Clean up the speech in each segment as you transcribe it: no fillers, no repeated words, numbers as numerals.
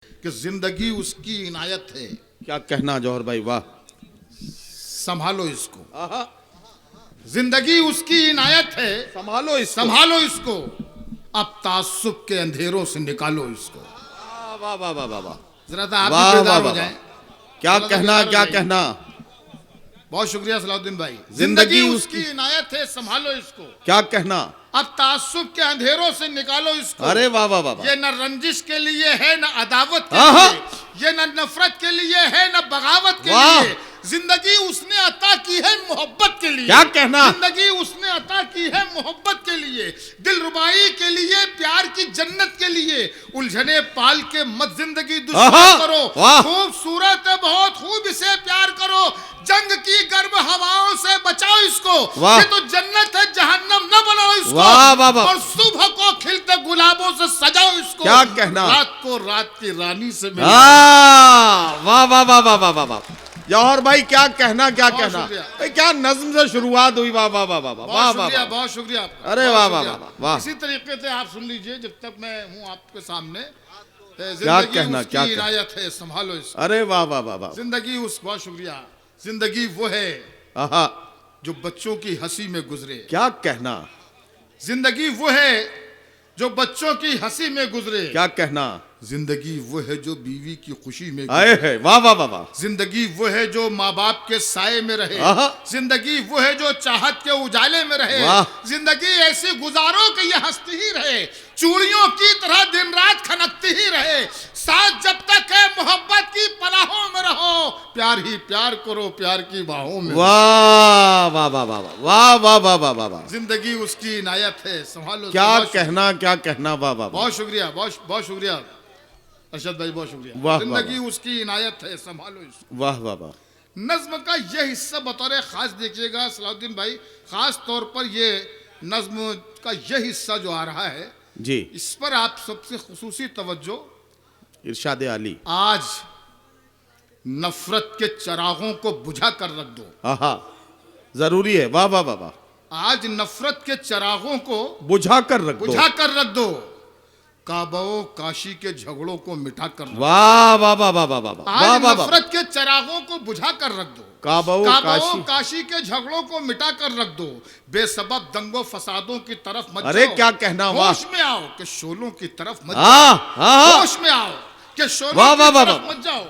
कि जिंदगी उसकी इनायत है। क्या कहना जौहर भाई, वाह। संभालो इसको, जिंदगी उसकी इनायत है, संभालो इसको, संभालो इसको, अब तासुब के अंधेरों से निकालो इसको। वाह वाह वाह वाह वाह, जरा सा आप वाह, भी बेदार वाह, हो जाएं। क्या कहना, क्या कहना। बहुत शुक्रिया सलाउद्दीन भाई। जिंदगी उसकी इनायत है, संभालो इसको, क्या कहना। अब तासुब के अंधेरों से निकालो इसको। अरे वाह वाह वाह, ये न रंजिश के लिए है, न अदावत के लिए, ये न नफरत के लिए है, न बगावत के लिए। जिंदगी उसने अता की है मोहब्बत के लिए। क्या कहना। जिंदगी उसने अता की है मोहब्बत के लिए, दिलरुबाई के लिए, प्यार की जन्नत के लिए। उलझने पाल के मत जिंदगी दुश्मन करो, खूबसूरत है बहुत, खूब इसे प्यार करो। जंग की गर्म हवाओं से बचाओ इसको, ये तो जन्नत है, जहन्नम न बनाओ इसको। वाह वाह वाह, और सुबह को खिलते गुलाबों से सजाओ इसको। क्या कहना। रात को रात की रानी से मिलो। वाह वाह वाह वाह वाह वाह। जौहर भाई क्या कहना, क्या कहना। क्या नज्म से शुरुआत हुई। वाह वाह वाह वाह वाह वाह, बहुत शुक्रिया आपका। अरे वाह वाह वाह। इसी तरीके से आप सुन लीजिए जब तक मैं हूँ आपके सामने। क्या कहना, क्या इनायत है, संभालो इसको। अरे वाह वाह वाह वाह। जिंदगी उस, बहुत शुक्रिया। जिंदगी वो है जो बच्चों की हंसी में गुजरे। क्या कहना। जिंदगी वो है जो बच्चों की हंसी में गुजरे। क्या कहना। जिंदगी वो है जो बीवी की खुशी में आए है। वाह वाह वाह वाह। जिंदगी वो है जो माँ बाप के साए में रहे। जिंदगी वो है जो चाहत के उजाले में रहे। जिंदगी ऐसी गुजारो कि ये हंसती ही रहे, चूड़ियों की तरह दिन रात खनकती ही रहे। साथ जब तक है मोहब्बत की पनाहों में रहो, प्यार ही प्यार करो, प्यार की बाहों में। वाह वाह वाह वाह वाह वाह वाह वाह वाह वाह। जिंदगी उसकी इनायत है, संभालो। क्या कहना, क्या कहना। वाह वाह, बहुत शुक्रिया, बहुत शुक्रिया अरशद भाई, बहुत शुक्रिया। वाह, जिंदगी उसकी इनायत है, संभालो इसको। वाह वाह वाह। नज्म का यह हिस्सा बतौर खास देखिएगा सलाउद्दीन भाई, खास तौर पर ये नज्म का यह हिस्सा जो आ रहा है जी, इस पर आप सबसे खुसूसी तवज्जो। इरशाद आली। आज नफरत के चरागों को बुझा कर रख दो। आहा, जरूरी है। वाह वाह वाह वाह। आज नफरत के चरागों को बुझा कर रख दो, बुझा कर रख दो। काबो काशी के झगड़ों को मिटा कर रख दो। वाह वाह वाह वाह वाह वाह। आज नफरत के चरागों को बुझा कर रख दो। काबो काशी के झगड़ों को मिटा कर रख दो। बेसबब दंगो फसादों की तरफ मत जाओ। अरे क्या कहना। होश में आओ कि शोलों की तरफ मत जाओ। होश में आओ कि शोलों की तरफ मत जाओ।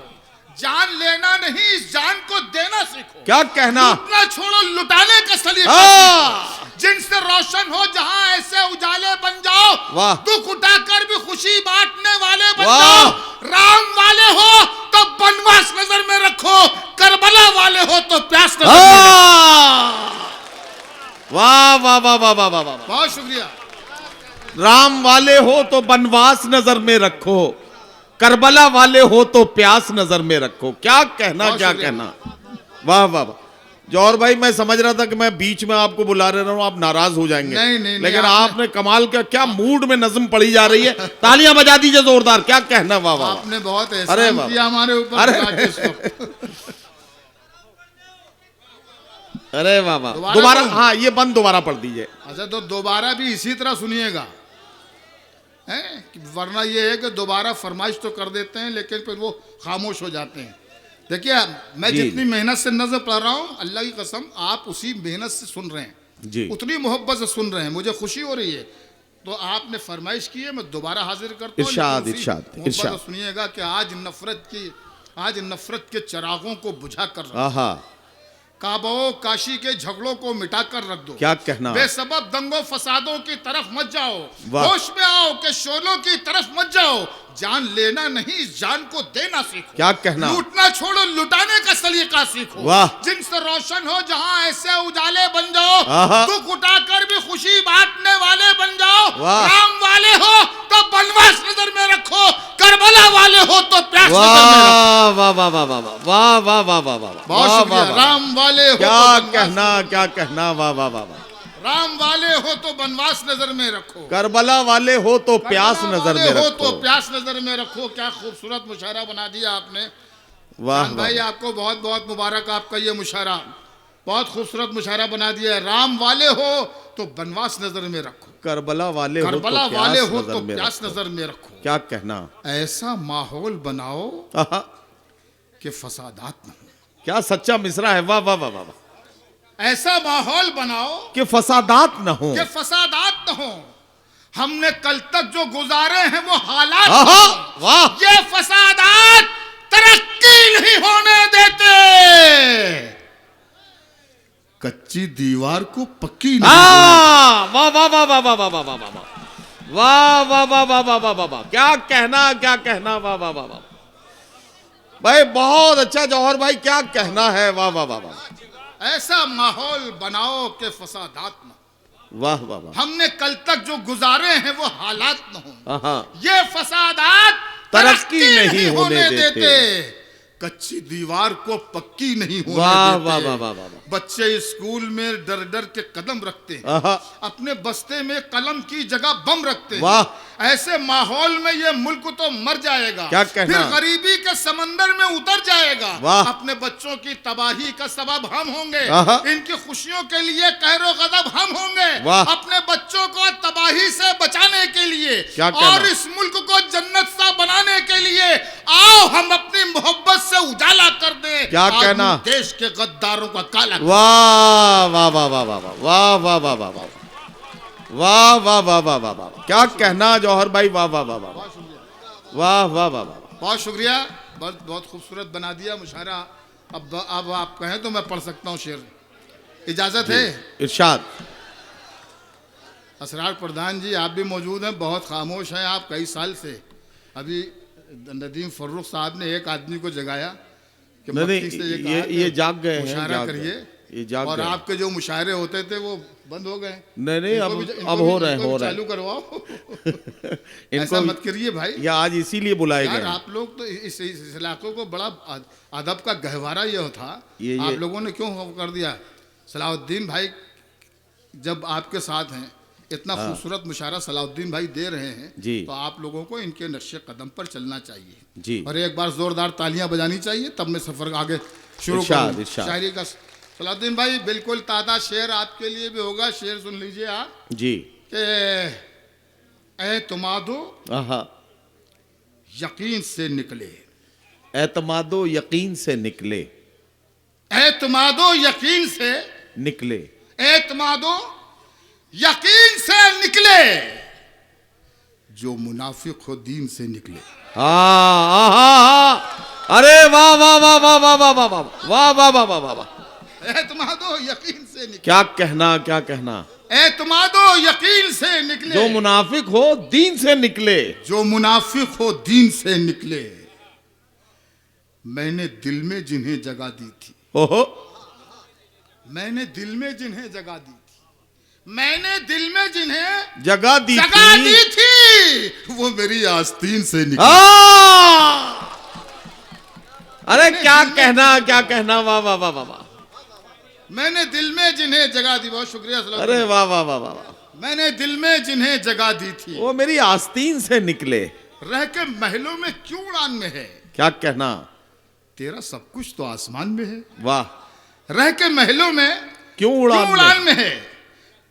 जान लेना नहीं, इस जान को देना सीखो। क्या कहना। लूटना छोड़ो, लुटाने का सलीका सीखो। जिनसे रोशन हो जहां ऐसे उजाले बन जाओ। दुख उठाकर भी खुशी बांटने वाले बन जाओ। राम वाले हो तो बनवास नजर में रखो, करबला वाले हो तो प्यास नजर में रखो। वाह वाह वाह वाह वाह वाह, बहुत शुक्रिया। राम वाले हो तो बनवास नजर में रखो, करबला वाले हो तो प्यास नजर में रखो। क्या कहना, क्या कहना। वाह वाह वाह। जौहर भाई मैं समझ रहा था कि मैं बीच में आपको बुला रहा हूँ, आप नाराज हो जाएंगे। नहीं, लेकिन आपने कमाल का, क्या मूड में नज्म पढ़ी जा रही है। तालियां बजा दीजिए जोरदार। क्या कहना। वाह वाह, आपने बहुत एहसान किया हमारे ऊपर। अरे वाह वाह। दोबारा, हाँ ये बंद दोबारा पढ़ दीजिए। अच्छा, तो दोबारा भी इसी तरह सुनिएगा, वरना ये है कि दोबारा फरमाइश तो कर देते हैं लेकिन फिर वो खामोश हो जाते हैं। देखिए, मैं जितनी मेहनत से नज़र पढ़ रहा हूँ, अल्लाह की कसम आप उसी मेहनत से सुन रहे हैं जी, उतनी मोहब्बत से सुन रहे हैं, मुझे खुशी हो रही है। तो आपने फरमाइश की है, मैं दोबारा हाजिर करता हूँ। इरशाद सुनिएगा कि आज नफरत के चरागों को बुझा कर काबो काशी के झगड़ों को मिटा कर रख दो। क्या कहना। बेसबब दंगो फसादों की तरफ मत जाओ। होश में आओ कि शोलों की तरफ मत जाओ। जान लेना नहीं, इस जान को देना सीखो। क्या कहना। लूटना छोड़ो, लुटाने का सलीका सीखो। जिनसे रोशन हो जहां ऐसे उजाले बन जाओ। दुख उठाकर भी खुशी बांटने वाले बन जाओ। राम वाले हो तो बनवास नजर में रखो, करबला वाले हो तो प्यास नजर में रखो। वाह वाह वाह वाह वाह वाह वाह वाह वाह। बहुत शुक्रिया। राम वाले हो, क्या कहना, क्या कहना। वाह वाह वाह वाह। राम वाले हो तो बनवास नजर में रखो, करबला वाले हो तो प्यास नजर में रखो। तो प्यास नजर में रखो। क्या खूबसूरत मुशायरा बना दिया आपने। वाह भाई, आपको बहुत बहुत मुबारक। आपका ये मुशायरा बहुत खूबसूरत मुशायरा बना दिया है। राम वाले हो तो बनवास नजर में रखो, करबला वाले हो तो प्यास नजर में रखो। क्या कहना, ऐसा माहौल बनाओ आहा, कि फसादात न हो। क्या सच्चा मिसरा है, वाह वाह वाह वाह। ऐसा माहौल बनाओ कि फसादात न हो, कि फसादात न हो। हमने कल तक जो गुजारे हैं वो हालात न आहा, हो। वाह, ये फसादात तरक्की नहीं होने देते। कच्ची दीवार को पक्की नहीं होने वाह वाह वाह वाह वाह वाह वाह वाह वाह वाह वाह वाह वाह वाह वाह वाह वाह, क्या कहना, क्या कहना, वाह वाह वाह वाह भाई, बहुत अच्छा जौहर भाई, क्या कहना है, वाह वाह वाह वाह। ऐसा माहौल बनाओ कि फसादात न हो। वाह वाह वाह, हमने कल तक जो गुजारे हैं वो हालात न हो। आहा, ये फसादात तरक्की नहीं होने देते। कच्ची दीवार को पक्की नहीं होने वाह देते। वाह वाह वाह वाह, बच्चे स्कूल में डर डर के कदम रखते हैं, आहा, अपने बस्ते में कलम की जगह बम रखते हैं। वाह, ऐसे माहौल में ये मुल्क तो मर जाएगा, क्या कहना, फिर गरीबी के समंदर में उतर जाएगा। वाह, अपने बच्चों की तबाही का सबब हम होंगे, आहा, इनकी खुशियों के लिए कहरो गजब हम होंगे। वाह, अपने बच्चों को तबाही से बचाने के लिए क्या कहना, और इस मुल्क को जन्नत सा बनाने के लिए आओ हम अपनी मोहब्बत से उजाला कर दे। क्या कहना, देश के गद्दारों का काला। वाह वाह वाह वाह वाह वाह वाह वाह वाह वाह वाह वाह वाह वाह वाह वाह, क्या कहना जौहर भाई, वाह वाह वाह वाह वाह वाह वाह वाह, बहुत शुक्रिया, बहुत बहुत खूबसूरत बना दिया मुशायरा। अब आप कहें तो मैं पढ़ सकता हूँ शेर, इजाजत है? इरशाद। असरार प्रधान जी आप भी मौजूद हैं, बहुत खामोश हैं आप कई साल से। अभी नदीम फर्रुख साहब ने एक आदमी को जगाया कि नहीं, ये जाग गए हैं, मुशायरा करिए, ये जाग और गए। आपके जो मुशायरे होते थे वो बंद हो गए। नहीं अब हो रहे हैं, चालू करवाओ। ऐसा इनको मत करिए भाई, या आज इसीलिए बुलाए यार गए। आप लोग तो इस इलाकों को बड़ा अदब का गहवारा ये था, आप लोगों ने क्यों कर दिया? सलाउद्दीन भाई जब आपके साथ हैं, इतना खूबसूरत मुशायरा सलाउद्दीन भाई दे रहे हैं जी, तो आप लोगों को इनके नक्शे कदम पर चलना चाहिए जी, और एक बार जोरदार तालियां बजानी चाहिए, तब मैं सफर आगे शुरू करूं। शायरी का सलाउद्दीन भाई बिल्कुल ताज़ा शेर आपके लिए भी होगा, शेर सुन लीजिए आप जी। कि एतमादो यकीन से निकले, एतमादो यकीन से निकले, एतमादो यकीन से निकले, एतमादो यकीन से निकले, जो मुनाफिक हो दीन से निकले। अरे वाह वाह वाह वाह वाह वाह वाह वाह वाह वाह वाह वाह वाह, एतमादो यकीन से निकले, क्या कहना, क्या कहना, एतमादो यकीन से निकले, जो मुनाफिक हो दीन से निकले, जो मुनाफिक हो दीन से निकले। मैंने दिल में जिन्हें जगह दी थी, ओहो, मैंने दिल में जिन्हें जगह दी थी, मैंने दिल में जिन्हें जगह दी थी, वो मेरी आस्तीन से निकले। अरे क्या कहना, क्या कहना, वाह वाह वाह वाह वाह, मैंने दिल में जिन्हें जगह दी, बहुत शुक्रिया। अरे वाह वाह वाह वाह, मैंने दिल में जिन्हें जगह दी थी, वो मेरी आस्तीन से निकले, रह के महलों में क्यों उड़ान में है, क्या कहना, तेरा सब कुछ तो आसमान में है। वाह, रह के महलों में क्यों उड़ान में है,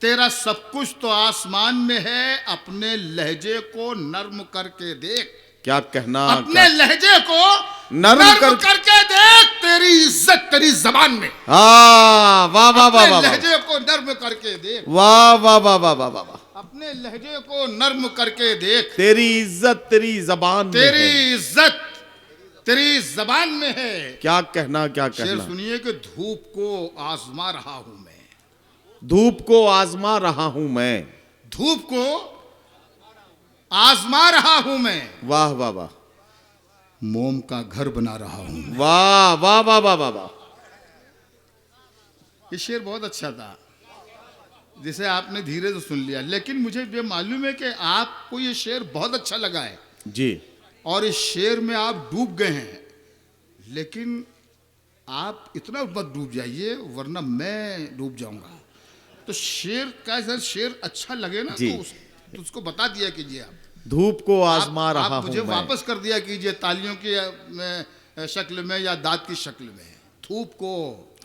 तेरा सब कुछ तो आसमान में है। अपने लहजे को नर्म करके देख, क्या कहना, अपने लहजे को नर्म करके देख, तेरी इज्जत तेरी जबान में। वाह वाह वाह वाह, लहजे को नर्म करके देख, वाह वाह वाह वाह वाह वाह, अपने लहजे को नर्म करके देख, तेरी इज्जत तेरी जबान में, तेरी इज्जत तेरी जबान में है। क्या कहना, क्या कहना। शेर सुनिए कि धूप को आजमा रहा हूं मैं, धूप को आजमा रहा हूं मैं, धूप को आजमा रहा हूं मैं, वाह वाह वाह, मोम का घर बना रहा हूं, वाह वाह वाह वाह वाह। ये शेर बहुत अच्छा था, जिसे आपने धीरे से सुन लिया, लेकिन मुझे ये मालूम है कि आपको ये शेर बहुत अच्छा लगा है जी, और इस शेर में आप डूब गए हैं। लेकिन आप इतना मत डूब जाइए वरना मैं डूब जाऊंगा। तो शेर का शेर अच्छा लगे ना तो उसको बता दिया कीजिए आप। धूप को आजमा रहा हूं, मुझे वापस कर दिया कीजिए तालियों की शक्ल में या दांत की शक्ल में। धूप को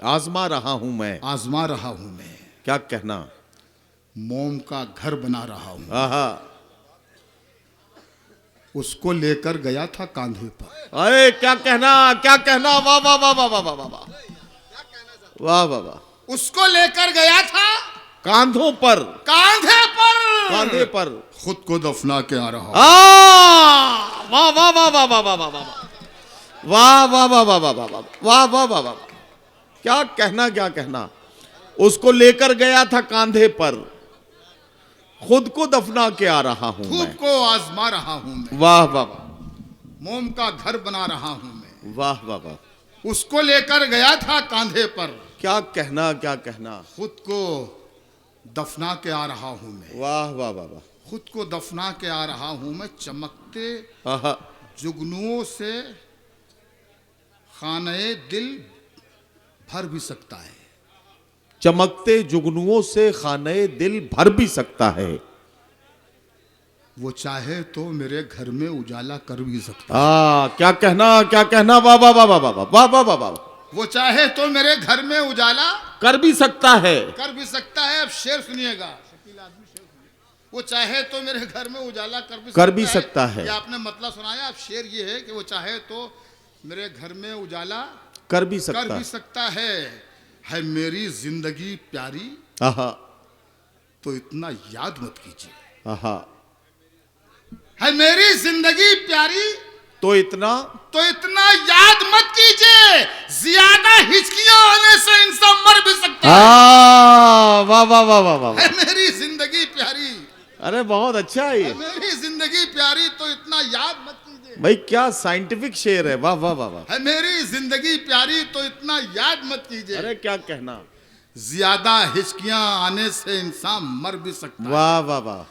आजमा रहा हूं मैं, आजमा रहा हूं मैं, क्या कहना, मोम का घर बना रहा हूं। आहा, उसको लेकर गया था कांधे पर। अरे क्या कहना, क्या कहना, वाह वाह वाह वाह वाह वाह वाह वाह वाह वाह। उसको लेकर गया था कांधों पर, कांधे पर, कांधे पर, खुद को दफना के आ रहा। वाह वाह वाह वाह वाह वाह वाह वाह वाह वाह वाह वाह वाह वाह वाह वाह वाह वाह। क्या कहना, क्या कहना। उसको लेकर गया था कांधे पर, खुद को दफना के आ रहा हूं मैं, धूप को आजमा रहा हूं मैं, वाह वाह वाह, मोम का घर बना रहा हूं मैं। वाह वाह वाह। उसको लेकर गया था कांधे पर, क्या कहना, क्या कहना। खुद को दफना के आ रहा हूं मैं, वाह वाह वाह वाह। खुद को दफना के आ रहा हूं मैं। चमकते आहा, जुगनुओं से खाने दिल भर भी सकता है। चमकते जुगनुओं से खाने दिल भर भी सकता है। वो चाहे तो मेरे घर में उजाला कर भी सकता है। क्या कहना, क्या कहना, वाह वाह वाह वाह वाह वाह वाह वाह वाह। वो चाहे तो मेरे घर में उजाला कर भी सकता है, कर भी सकता है। अब शेर सुनिएगा, वो चाहे तो मेरे घर में उजाला कर भी सकता है। ये आपने मतलब सुनाया। अब शेर ये है कि वो चाहे तो मेरे घर में उजाला कर भी सकता है मेरी जिंदगी प्यारी, आहा, तो इतना याद मत कीजिए। आहा, है मेरी जिंदगी प्यारी, तो इतना याद मत कीजिए। ज्यादा हिचकियां आने से इंसान मर भी सकता है। वाह वाह वाह वाह वाह। है मेरी जिंदगी प्यारी, अरे बहुत अच्छा है ये। मेरी जिंदगी प्यारी, तो इतना याद मत कीजिए। भाई क्या साइंटिफिक शेर है, वाह वाह वाह वाह। है मेरी जिंदगी प्यारी, तो इतना याद मत कीजिए। अरे क्या कहना। ज्यादा हिचकियां आने से इंसान मर भी सकता है। वाह वाह वाह।